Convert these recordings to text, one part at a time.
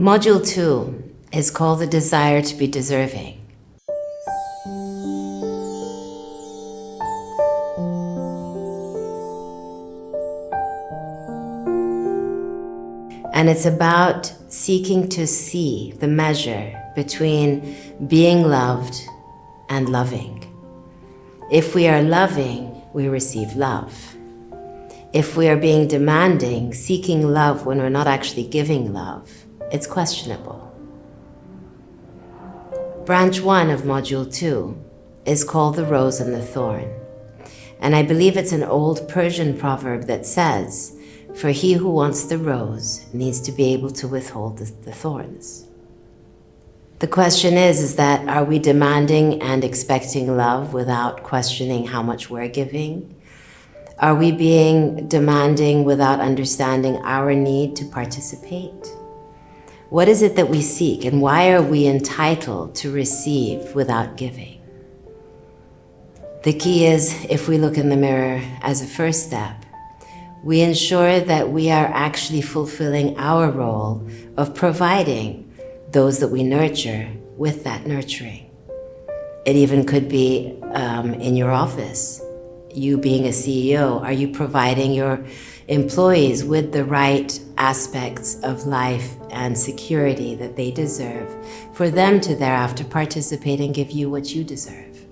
Module 2 is called the desire to be deserving. And it's about seeking to see the measure between being loved and loving. If we are loving, we receive love. If we are being demanding, seeking love when we're not actually giving love, it's questionable. Branch 1 of Module 2 is called the Rose and the Thorn. And I believe it's an old Persian proverb that says, "For he who wants the rose needs to be able to withhold the thorns." The question is that are we demanding and expecting love without questioning how much we're giving? Are we being demanding without understanding our need to participate? What is it that we seek, and why are we entitled to receive without giving? The key is, if we look in the mirror as a first step, we ensure that we are actually fulfilling our role of providing those that we nurture with that nurturing. It even could be in your office. You being a CEO, are you providing your employees with the right aspects of life and security that they deserve for them to thereafter participate and give you what you deserve?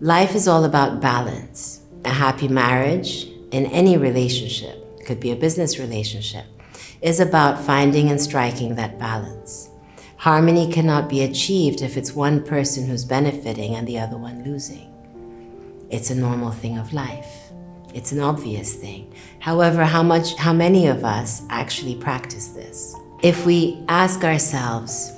Life is all about balance. A happy marriage, in any relationship, it could be a business relationship, is about finding and striking that balance. Harmony cannot be achieved if it's one person who's benefiting and the other one losing. It's a normal thing of life. It's an obvious thing. However, how many of us actually practice this? If we ask ourselves,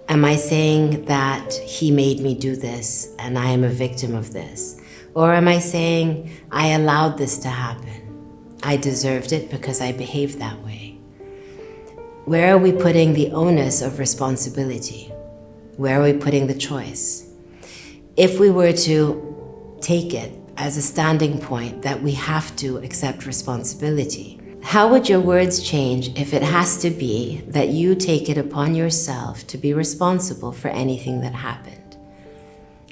am I saying that he made me do this and I am a victim of this? Or am I saying, I allowed this to happen. I deserved it because I behaved that way. Where are we putting the onus of responsibility? Where are we putting the choice? If we were to take it as a standing point that we have to accept responsibility, how would your words change if it has to be that you take it upon yourself to be responsible for anything that happened?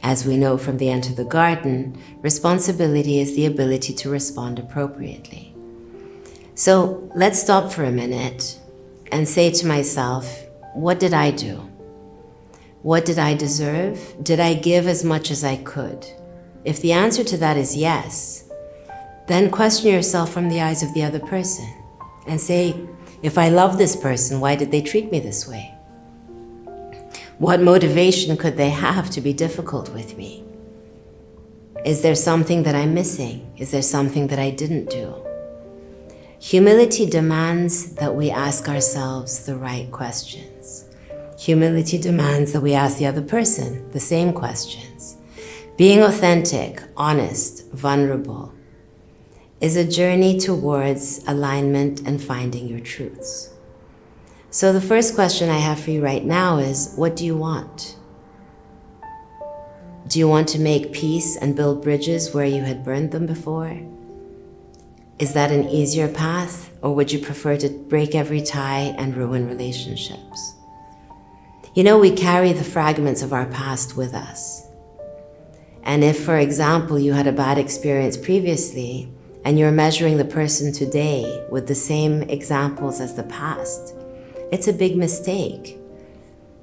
As we know from the Enter the Garden, responsibility is the ability to respond appropriately. So let's stop for a minute and say to myself, what did I do? What did I deserve? Did I give as much as I could? If the answer to that is yes, then question yourself from the eyes of the other person and say, if I love this person, why did they treat me this way? What motivation could they have to be difficult with me? Is there something that I'm missing? Is there something that I didn't do? Humility demands that we ask ourselves the right questions. Humility demands that we ask the other person the same questions. Being authentic, honest, vulnerable is a journey towards alignment and finding your truths. So the first question I have for you right now is, what do you want? Do you want to make peace and build bridges where you had burned them before? Is that an easier path, or would you prefer to break every tie and ruin relationships? You know, we carry the fragments of our past with us. And if, for example, you had a bad experience previously and you're measuring the person today with the same examples as the past, it's a big mistake,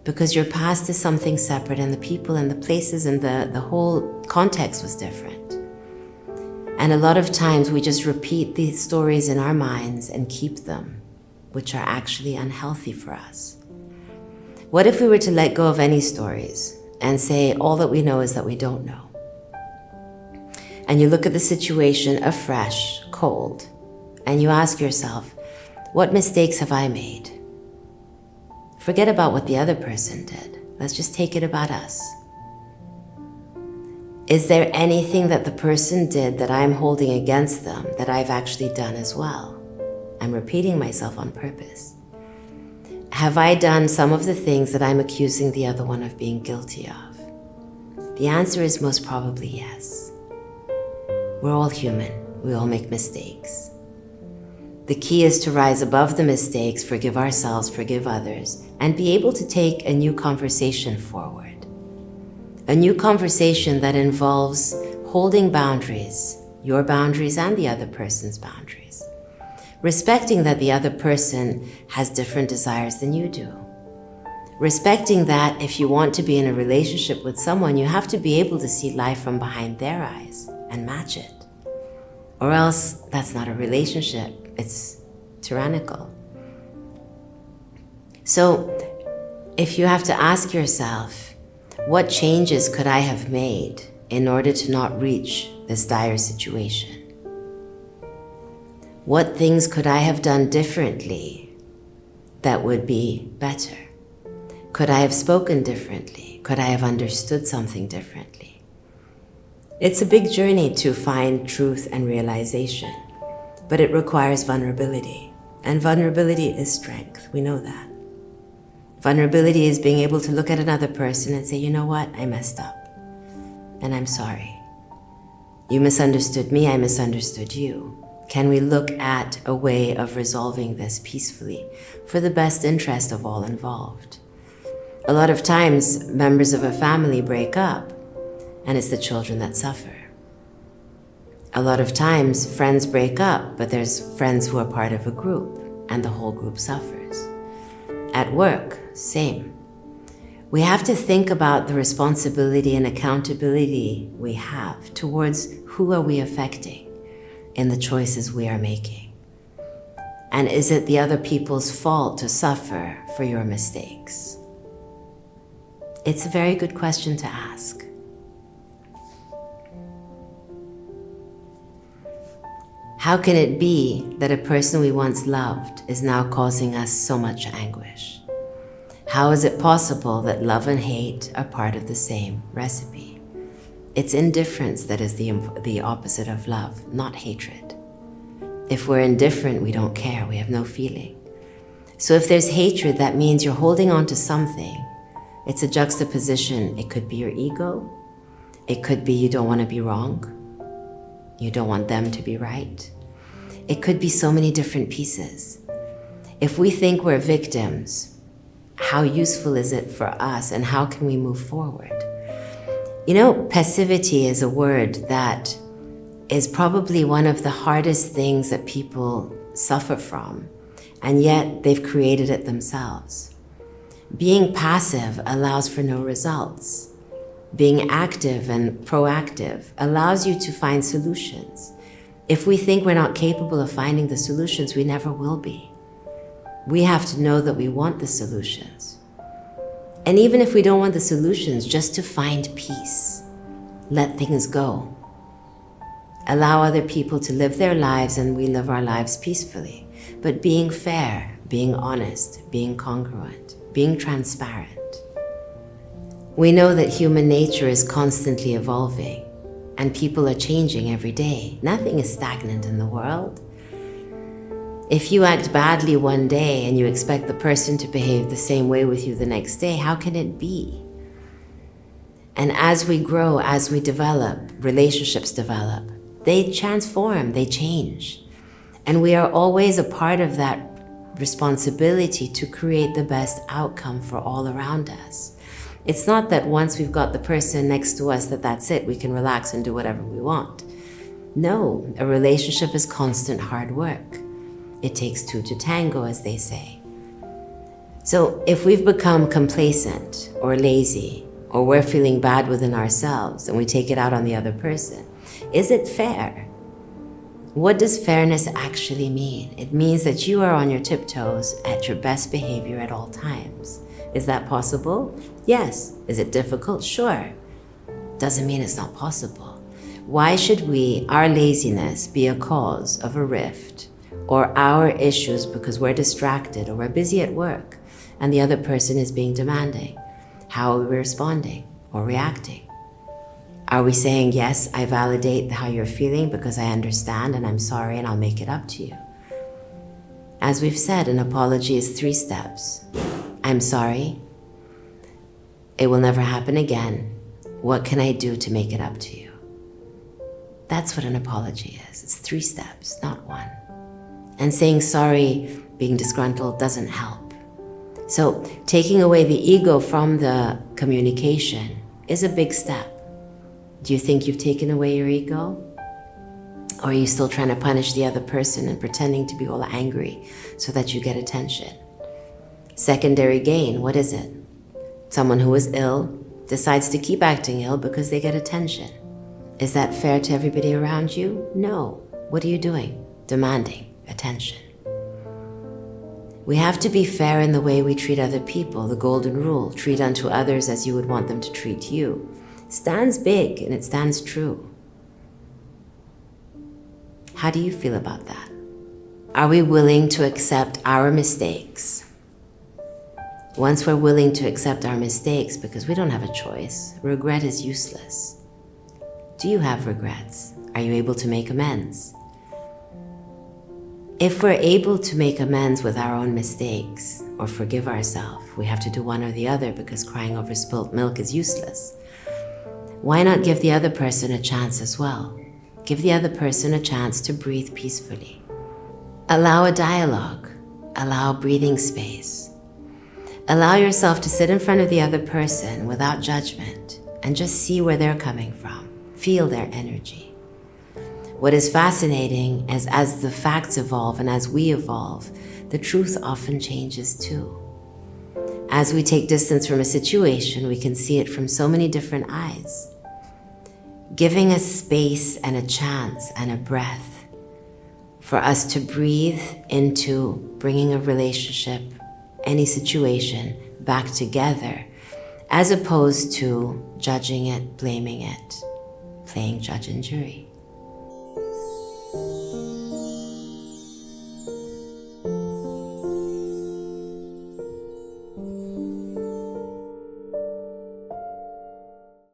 because your past is something separate and the people and the places and the whole context was different. And a lot of times we just repeat these stories in our minds and keep them, which are actually unhealthy for us. What if we were to let go of any stories and say all that we know is that we don't know? And you look at the situation afresh, cold, and you ask yourself, what mistakes have I made? Forget about what the other person did. Let's just take it about us. Is there anything that the person did that I'm holding against them that I've actually done as well? I'm repeating myself on purpose. Have I done some of the things that I'm accusing the other one of being guilty of? The answer is most probably yes. We're all human. We all make mistakes. The key is to rise above the mistakes, forgive ourselves, forgive others, and be able to take a new conversation forward. A new conversation that involves holding boundaries, your boundaries and the other person's boundaries. Respecting that the other person has different desires than you do. Respecting that if you want to be in a relationship with someone, you have to be able to see life from behind their eyes and match it. Or else that's not a relationship, it's tyrannical. So if you have to ask yourself, what changes could I have made in order to not reach this dire situation? What things could I have done differently that would be better? Could I have spoken differently? Could I have understood something differently? It's a big journey to find truth and realization, but it requires vulnerability. And vulnerability is strength, we know that. Vulnerability is being able to look at another person and say, you know what, I messed up, and I'm sorry. You misunderstood me, I misunderstood you. Can we look at a way of resolving this peacefully for the best interest of all involved? A lot of times, members of a family break up, and it's the children that suffer. A lot of times, friends break up, but there's friends who are part of a group, and the whole group suffers. At work, same. We have to think about the responsibility and accountability we have towards who are we affecting in the choices we are making. And is it the other people's fault to suffer for your mistakes? It's a very good question to ask. How can it be that a person we once loved is now causing us so much anguish? How is it possible that love and hate are part of the same recipe? It's indifference that is the opposite of love, not hatred. If we're indifferent, we don't care, we have no feeling. So if there's hatred, that means you're holding on to something. It's a juxtaposition. It could be your ego. It could be you don't want to be wrong. You don't want them to be right. It could be so many different pieces. If we think we're victims, how useful is it for us and how can we move forward? You know, passivity is a word that is probably one of the hardest things that people suffer from, and yet they've created it themselves. Being passive allows for no results. Being active and proactive allows you to find solutions. If we think we're not capable of finding the solutions, we never will be. We have to know that we want the solutions. And even if we don't want the solutions, just to find peace, let things go. Allow other people to live their lives and we live our lives peacefully. But being fair, being honest, being congruent, being transparent. We know that human nature is constantly evolving and people are changing every day. Nothing is stagnant in the world. If you act badly one day and you expect the person to behave the same way with you the next day, how can it be? And as we grow, as we develop, relationships develop, they transform, they change. And we are always a part of that responsibility to create the best outcome for all around us. It's not that once we've got the person next to us that's it, we can relax and do whatever we want. No, a relationship is constant hard work. It takes two to tango, as they say. So if we've become complacent or lazy, or we're feeling bad within ourselves and we take it out on the other person, is it fair? What does fairness actually mean? It means that you are on your tiptoes at your best behavior at all times. Is that possible? Yes. Is it difficult? Sure. Doesn't mean it's not possible. Why should our laziness be a cause of a rift or our issues because we're distracted or we're busy at work and the other person is being demanding? How are we responding or reacting? Are we saying, yes, I validate how you're feeling because I understand and I'm sorry and I'll make it up to you? As we've said, an apology is 3 steps. I'm sorry. It will never happen again. What can I do to make it up to you? That's what an apology is. It's 3 steps, not 1. And saying sorry, being disgruntled, doesn't help. So taking away the ego from the communication is a big step. Do you think you've taken away your ego? Or are you still trying to punish the other person and pretending to be all angry so that you get attention? Secondary gain, what is it? Someone who is ill decides to keep acting ill because they get attention. Is that fair to everybody around you? No. What are you doing? Demanding attention. We have to be fair in the way we treat other people. The golden rule, treat unto others as you would want them to treat you, stands big and it stands true. How do you feel about that? Are we willing to accept our mistakes? Once we're willing to accept our mistakes, because we don't have a choice, regret is useless. Do you have regrets? Are you able to make amends? If we're able to make amends with our own mistakes or forgive ourselves, we have to do one or the other because crying over spilt milk is useless. Why not give the other person a chance as well? Give the other person a chance to breathe peacefully. Allow a dialogue. Allow breathing space. Allow yourself to sit in front of the other person without judgment and just see where they're coming from. Feel their energy. What is fascinating is as the facts evolve and as we evolve, the truth often changes too. As we take distance from a situation, we can see it from so many different eyes. Giving a space and a chance and a breath for us to breathe into bringing a relationship, any situation, back together, as opposed to judging it, blaming it, playing judge and jury.